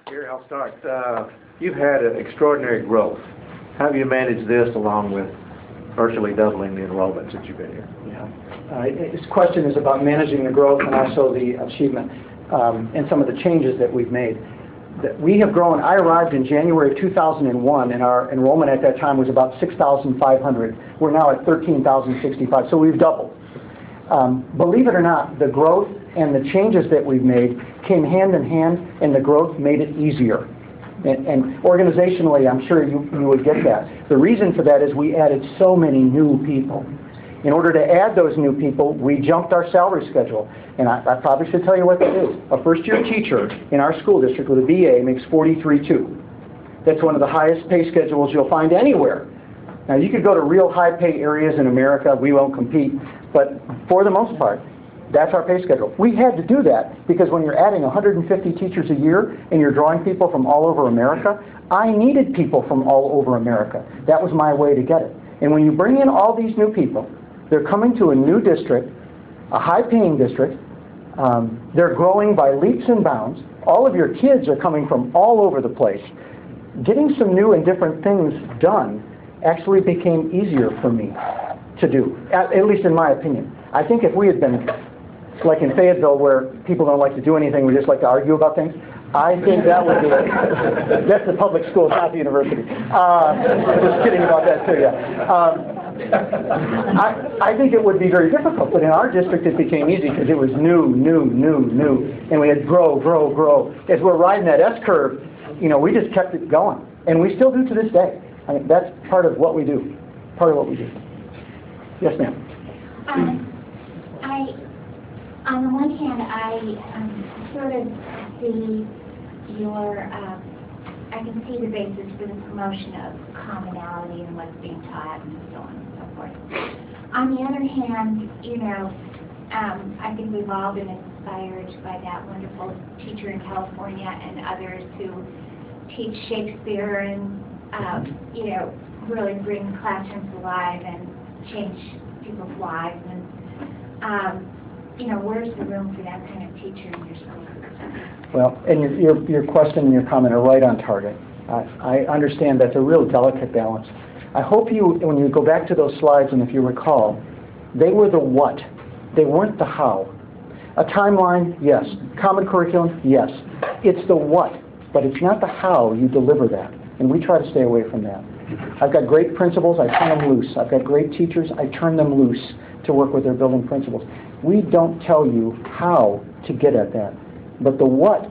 Here, I'll start. You've had an extraordinary growth. How have you managed this along with virtually doubling the enrollment since you've been here? Yeah. This question is about managing the growth and also the achievement and some of the changes that we've made. We have grown. I arrived in January of 2001, and our enrollment at that time was about 6,500. We're now at 13,065, so we've doubled. Believe it or not, the growth and the changes that we've made came hand in hand, and the growth made it easier. And organizationally, I'm sure you would get that. The reason for that is we added so many new people. In order to add those new people, we jumped our salary schedule. And I probably should tell you what that is. A first-year teacher in our school district with a BA makes $43,200. That's one of the highest pay schedules you'll find anywhere. Now, you could go to real high-pay areas in America. We won't compete. But for the most part, That's our pay schedule. We had to do that because when you're adding 150 teachers a year and you're drawing people from all over America, I needed people from all over America. That was my way to get it. And when you bring in all these new people, they're coming to a new district, a high-paying district. They're growing by leaps and bounds. All of your kids are coming from all over the place. Getting some new and different things done actually became easier for me to do, at least in my opinion. I think if we had been like in Fayetteville, where people don't like to do anything, we just like to argue about things, I think that would be it. That's the public schools, not the university. Just kidding about that too, yeah. I think it would be very difficult, but in our district it became easy because it was new, and we had grow. As we're riding that S-curve, you know, we just kept it going, and we still do to this day. I mean, that's part of what we do. Yes, ma'am. On the one hand, I sort of see I can see the basis for the promotion of commonality and what's being taught and so on and so forth. On the other hand, you know, I think we've all been inspired by that wonderful teacher in California and others who teach Shakespeare and, you know, really bring classrooms alive and change people's lives. And, you know, where's the room for that kind of teacher in your school? Well, and your question and your comment are right on target. I understand that's a real delicate balance. I hope when you go back to those slides, and if you recall, they were the what. They weren't the how. A timeline, yes. Common curriculum, yes. It's the what, but it's not the how you deliver that. And we try to stay away from that. I've got great principals, I turn them loose. I've got great teachers, I turn them loose to work with their building principals. We don't tell you how to get at that. But the what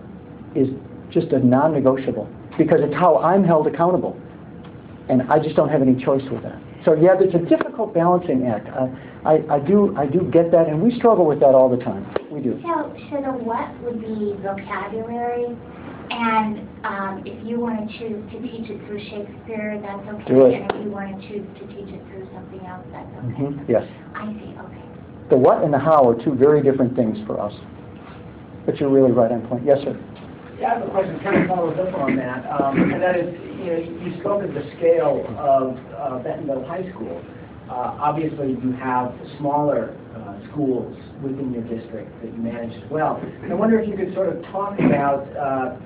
is just a non-negotiable because it's how I'm held accountable. And I just don't have any choice with that. So yeah, it's a difficult balancing act. I do get that, and we struggle with that all the time. We do. So the what would be vocabulary, and if you want to choose to teach it through Shakespeare, that's okay. Do it. And if you want to choose to teach it through something else, that's okay. Mm-hmm. Yes. I see. Okay. The what and the how are two very different things for us. But you're really right on point. Yes, sir. Yeah, I have a question that kind of follows up on that, and that is, you know, you spoke of the scale of Bentonville High School. Obviously, you have smaller schools within your district that you manage as well. I wonder if you could sort of talk about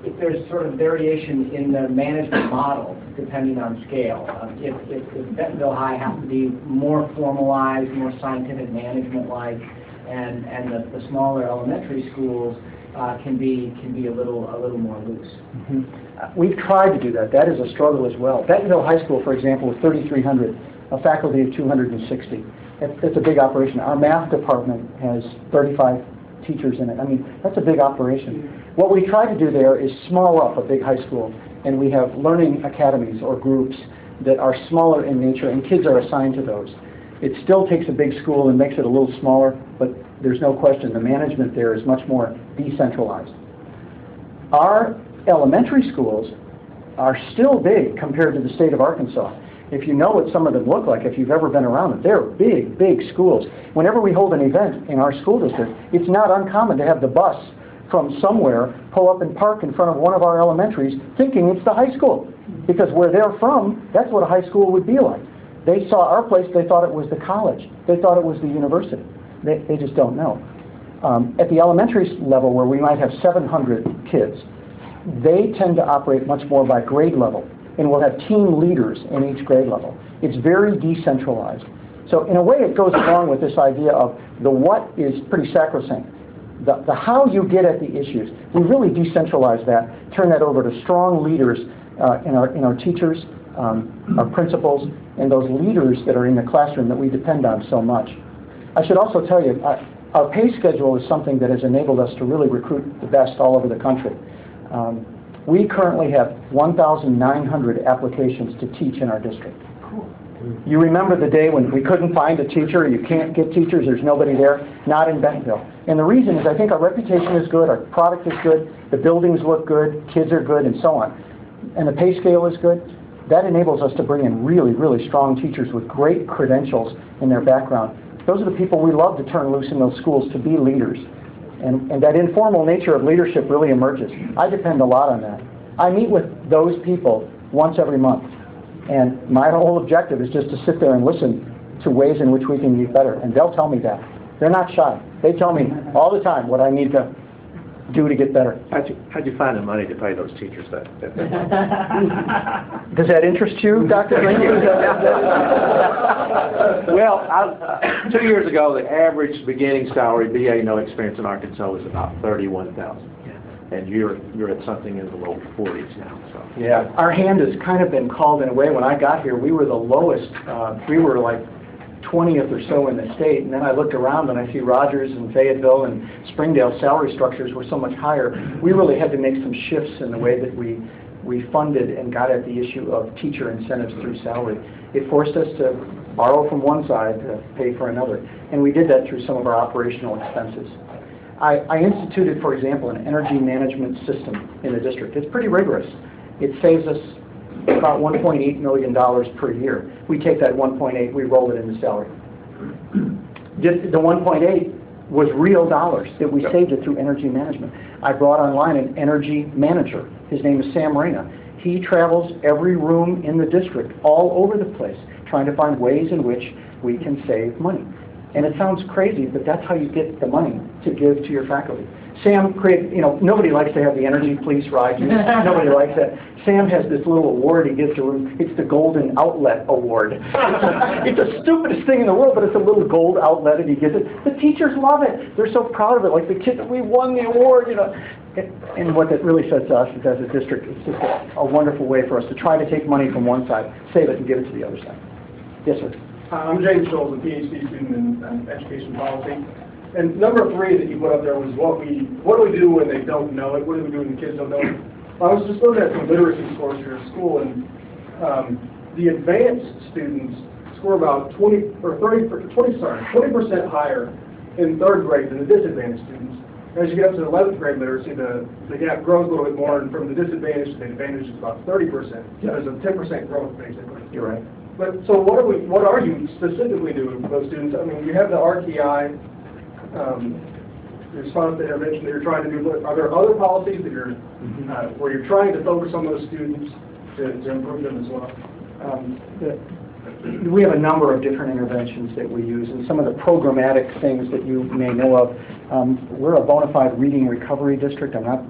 if there's sort of variation in the management model depending on scale. If Bentonville High has to be more formalized, more scientific management-like, and the smaller elementary schools can be a little more loose. Mm-hmm. We've tried to do that. That is a struggle as well. Bentonville High School, for example, with 3,300, a faculty of 260. It's a big operation. Our math department has 35 teachers in it. I mean, that's a big operation. What we try to do there is small up a big high school, and we have learning academies or groups that are smaller in nature, and kids are assigned to those. It still takes a big school and makes it a little smaller, but there's no question the management there is much more decentralized. Our elementary schools are still big compared to the state of Arkansas. If you know what some of them look like, if you've ever been around them, they're big, big schools. Whenever we hold an event in our school district, it's not uncommon to have the bus from somewhere pull up and park in front of one of our elementaries thinking it's the high school. Because where they're from, that's what a high school would be like. They saw our place, they thought it was the college. They thought it was the university. They just don't know. At the elementary level, where we might have 700 kids, they tend to operate much more by grade level, and we'll have team leaders in each grade level. It's very decentralized. So in a way, it goes along with this idea of the what is pretty sacrosanct. The how you get at the issues, we really decentralize that, turn that over to strong leaders in our teachers, our principals, and those leaders that are in the classroom that we depend on so much. I should also tell you, our pay schedule is something that has enabled us to really recruit the best all over the country. We currently have 1,900 applications to teach in our district. You remember the day when we couldn't find a teacher, you can't get teachers, there's nobody there? Not in Bentonville. And the reason is I think our reputation is good, our product is good, the buildings look good, kids are good, and so on. And the pay scale is good. That enables us to bring in really, really strong teachers with great credentials in their background. Those are the people we love to turn loose in those schools to be leaders. And that informal nature of leadership really emerges. I depend a lot on that. I meet with those people once every month. And my whole objective is just to sit there and listen to ways in which we can get better. And they'll tell me that. They're not shy. They tell me all the time what I need to do to get better. How'd you find the money to pay those teachers that? Does that interest you, Dr. Green? Well, 2 years ago, the average beginning salary, BA no experience in Arkansas, was about $31,000. And you're at something in the low 40s now. So. Yeah, our hand has kind of been called in a way. When I got here, we were the lowest. We were like 20th or so in the state, and then I looked around and I see Rogers and Fayetteville and Springdale salary structures were so much higher. We really had to make some shifts in the way that we funded and got at the issue of teacher incentives through salary. It forced us to borrow from one side to pay for another, and we did that through some of our operational expenses. I instituted, for example, an energy management system in the district. It's pretty rigorous. It saves us about $1.8 million per year. We take that 1.8, we roll it into salary. The 1.8 was real dollars that we saved it through energy management. I brought online an energy manager. His name is Sam Reyna. He travels every room in the district, all over the place, trying to find ways in which we can save money. And it sounds crazy, but that's how you get the money to give to your faculty. Sam created, nobody likes to have the energy police ride you. Nobody likes that. Sam has this little award he gives to him. It's the Golden Outlet Award. It's the stupidest thing in the world, but it's a little gold outlet and he gets it. The teachers love it. They're so proud of it. Like the kids, we won the award, And what that really says to us is as a district, it's just a wonderful way for us to try to take money from one side, save it, and give it to the other side. Yes, sir. I'm James Scholes, a PhD student in education policy. And number 3 that you put up there was what do we do when they don't know it? What do we do when the kids don't know it? I was just looking at some literacy scores for your school, and the advanced students score about 20% higher in 3rd grade than the disadvantaged students. As you get up to the 11th grade literacy, the gap grows a little bit more, and from the disadvantaged to the advantaged is about 30%. So there's a 10% growth, basically. You're right. But so what are you specifically doing for those students? I mean, you have the RTI response to intervention that you're trying to do. Are there other policies that you're where you're trying to focus on those students to improve them as well? We have a number of different interventions that we use, and some of the programmatic things that you may know of. We're a bona fide reading recovery district. I'm not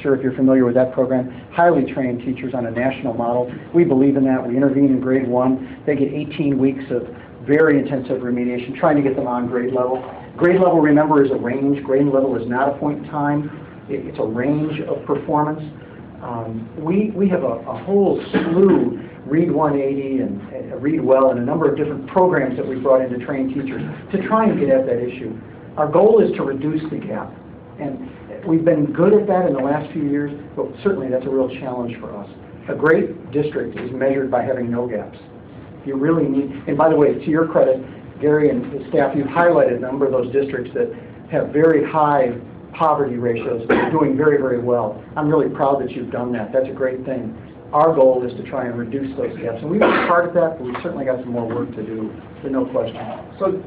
sure if you're familiar with that program. Highly trained teachers on a national model. We believe in that. We intervene in grade 1. They get 18 weeks of very intensive remediation, trying to get them on grade level. Grade level, remember, is a range. Grade level is not a point in time. It's a range of performance. We have a whole slew, Read 180 and Read Well, and a number of different programs that we brought in to train teachers to try and get at that issue. Our goal is to reduce the gap. And we've been good at that in the last few years, but certainly that's a real challenge for us. A great district is measured by having no gaps. You really need, and by the way, to your credit, Gary and his staff, you've highlighted a number of those districts that have very high poverty ratios, doing very, very well. I'm really proud that you've done that. That's a great thing. Our goal is to try and reduce those gaps, and we've been part of that, but we've certainly got some more work to do, no question. So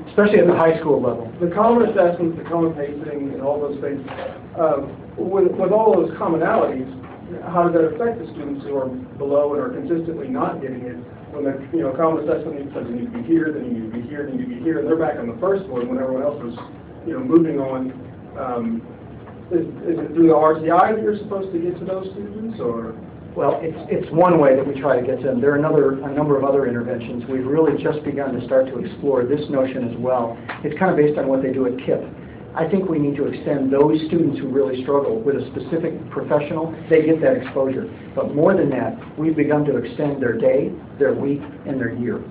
especially at the high school level. The common assessments, the common pacing, and all those things, with all those commonalities, how does that affect the students who are below and are consistently not getting it? When the common assessment says you need to be here, then you need to be here, then you need to be here, and they're back on the first one when everyone else is moving on. Is it through the RTI that you're supposed to get to those students, or? Well, it's one way that we try to get to them. There are a number of other interventions. We've really just begun to start to explore this notion as well. It's kind of based on what they do at KIPP. I think we need to extend those students who really struggle with a specific professional. They get that exposure. But more than that, we've begun to extend their day, their week, and their year.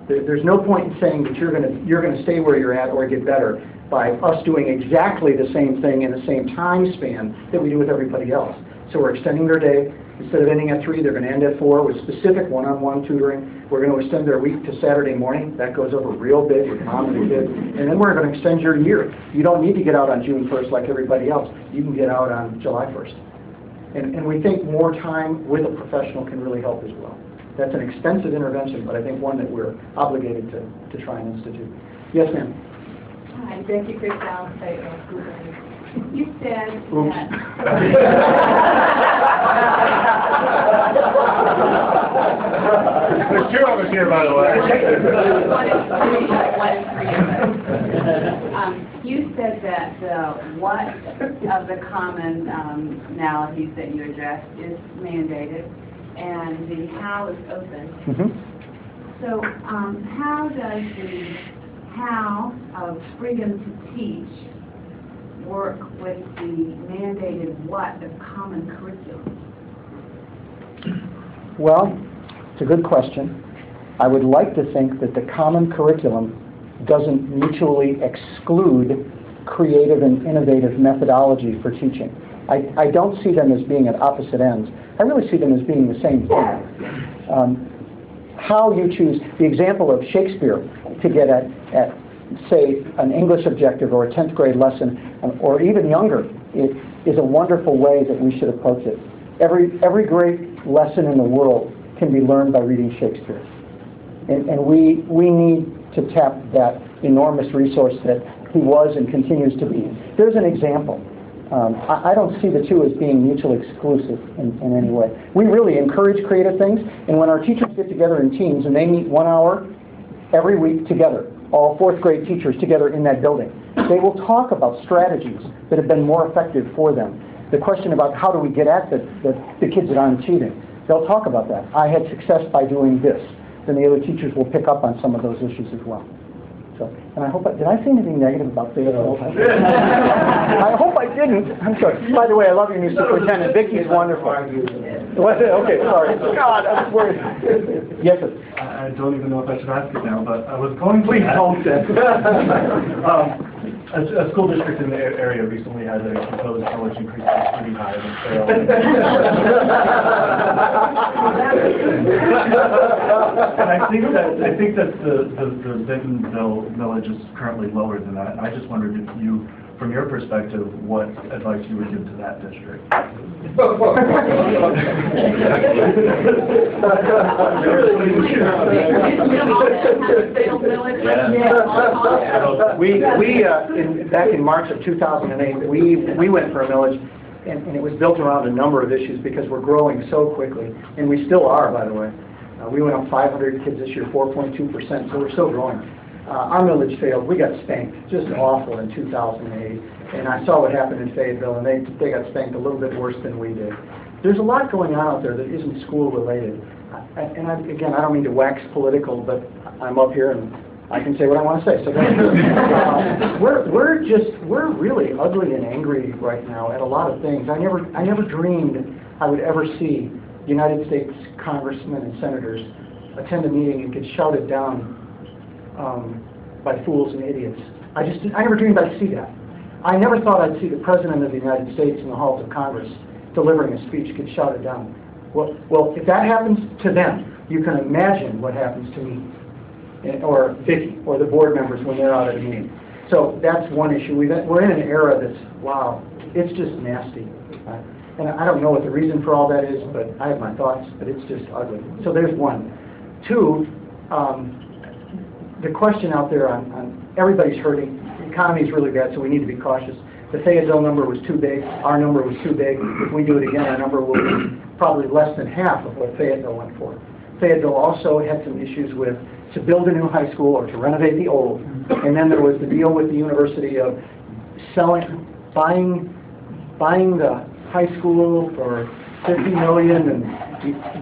There's no point in saying that you're going to stay where you're at or get better by us doing exactly the same thing in the same time span that we do with everybody else. So we're extending their day. Instead of ending at 3, they're going to end at 4 with specific one-on-one tutoring. We're going to extend their week to Saturday morning. That goes over real big with mom and the kid. And then we're going to extend your year. You don't need to get out on June 1st like everybody else. You can get out on July 1st. And we think more time with a professional can really help as well. That's an expensive intervention, but I think one that we're obligated to try and institute. Yes, ma'am. Hi, Becky Chris Allen, State School Board. You said Oops. that... There's two of us here, by the way. You said that what of the commonalities that you addressed is mandated and the how is open. Mm-hmm. So how does the how of freedom to teach work with the mandated what of common curriculum? Well, it's a good question. I would like to think that the common curriculum doesn't mutually exclude creative and innovative methodology for teaching. I don't see them as being at opposite ends. I really see them as being the same thing. How you choose, the example of Shakespeare to get at say, an English objective or a 10th grade lesson, or even younger, it is a wonderful way that we should approach it. Every great lesson in the world can be learned by reading Shakespeare. And we need to tap that enormous resource that he was and continues to be. There's an example. I don't see the two as being mutually exclusive in any way. We really encourage creative things, and when our teachers get together in teams and they meet 1 hour every week together, all 4th grade teachers together in that building, they will talk about strategies that have been more effective for them. The question about how do we get at the kids that aren't achieving, they'll talk about that. I had success by doing this. Then the other teachers will pick up on some of those issues as well. So, and I hope, did I say anything negative about Fayetteville? I hope I didn't. I'm sorry. By the way, I love your new superintendent. Vicky's wonderful. Was it? Okay, sorry. God, I was worried. Yes, sir. I don't even know if I should ask it now, but I was going to Please don't say. A school district in the area recently had a proposed college increase that's pretty high. And I think that the Bentonville millage is currently lower than that. I just wondered if you, from your perspective, what advice you would give to that district. Back in March of 2008, we went for a millage, and it was built around a number of issues because we're growing so quickly, and we still are, by the way. We went up 500 kids this year, 4.2%, so we're still growing. Our millage failed. We got spanked, just awful in 2008. And I saw what happened in Fayetteville, and they got spanked a little bit worse than we did. There's a lot going on out there that isn't school-related. Again, I don't mean to wax political, but I'm up here and I can say what I want to say. So we're really ugly and angry right now at a lot of things. I never dreamed I would ever see United States congressmen and senators attend a meeting and get shouted down by fools and idiots. I never dreamed I'd see that. I never thought I'd see the President of the United States in the halls of Congress delivering a speech get shouted down. Well, if that happens to them, you can imagine what happens to me, or Vicky, or the board members when they're out at a meeting. So that's one issue. We're in an era that's, wow, it's just nasty. And I don't know what the reason for all that is, but I have my thoughts, but it's just ugly. So there's one. Two, the question out there on everybody's hurting. The economy is really bad, so we need to be cautious. The Fayetteville number was too big. Our number was too big. If we do it again, our number will be probably less than half of what Fayetteville went for. Fayetteville also had some issues with to build a new high school or to renovate the old. And then there was the deal with the university of buying the high school for $50 million and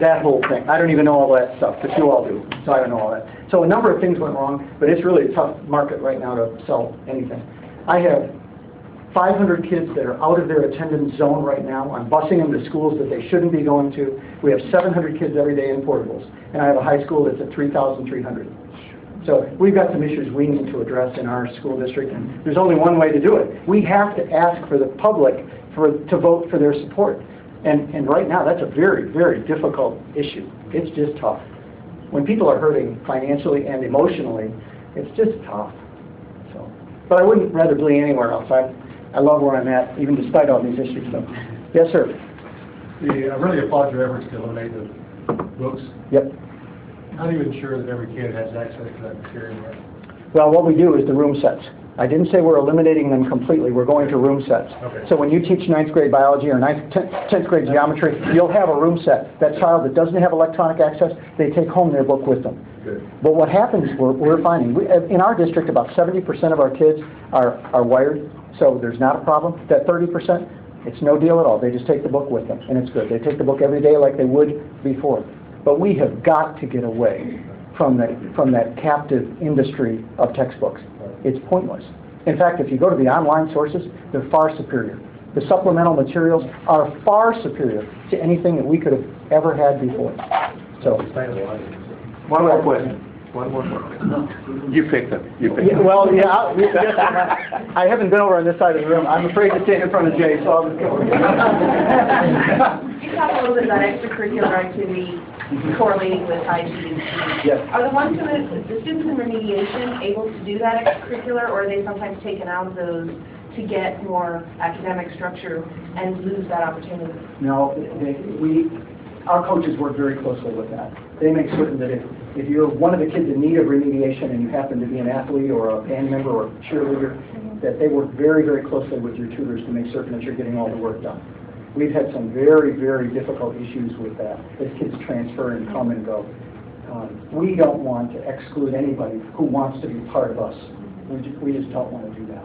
that whole thing. I don't even know all that stuff, but you all do, so I don't know all that. So a number of things went wrong, but it's really a tough market right now to sell anything. I have 500 kids that are out of their attendance zone right now. I'm busing them to schools that they shouldn't be going to. We have 700 kids every day in portables, and I have a high school that's at 3,300. So we've got some issues we need to address in our school district, and there's only one way to do it. We have to ask for the public to vote for their support. And right now, that's a very, very difficult issue. It's just tough. When people are hurting financially and emotionally, it's just tough. So, but I wouldn't rather be anywhere else. I love where I'm at, even despite all these issues. So, yes, sir. I really applaud your efforts to eliminate the books. Yep. How do you ensure that every kid has access to that material? Well, what we do is the room sets. I didn't say we're eliminating them completely. We're going to room sets. Okay. So when you teach 9th grade biology or 10th grade geometry, you'll have a room set. That child that doesn't have electronic access, they take home their book with them. Good. But what happens, we're finding, in our district, about 70% of our kids are wired, so there's not a problem. That 30%, it's no deal at all. They just take the book with them, and it's good. They take the book every day like they would before. But we have got to get away from that captive industry of textbooks. It's pointless. In fact, if you go to the online sources, they're far superior. The supplemental materials are far superior to anything that we could have ever had before. So, One more question. One more question. You pick them. You pick them. well, yeah, I haven't been over on this side of the room. I'm afraid to stand in front of Jay, so I'll just go. You talked a little bit about extracurricular activity correlating with high achieving students. Yes. Are the ones the students in remediation able to do that extracurricular, or are they sometimes taken out of those to get more academic structure and lose that opportunity? No, our coaches work very closely with that. They make certain that if you're one of the kids in need of remediation and you happen to be an athlete or a band member or a cheerleader, that they work very, very closely with your tutors to make certain that you're getting all the work done. We've had some very, very difficult issues with that as kids transfer and come and go. We don't want to exclude anybody who wants to be part of us. We just don't want to do that.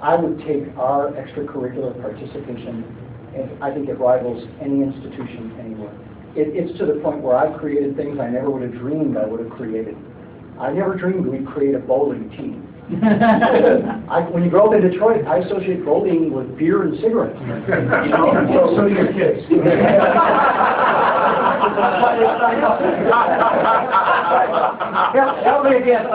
I would take our extracurricular participation, and I think it rivals any institution anywhere. It's to the point where I've created things I never would have dreamed I would have created. I never dreamed we'd create a bowling team. When you grow up in Detroit, I associate bowling with beer and cigarettes. You know, so do your kids. Help me again,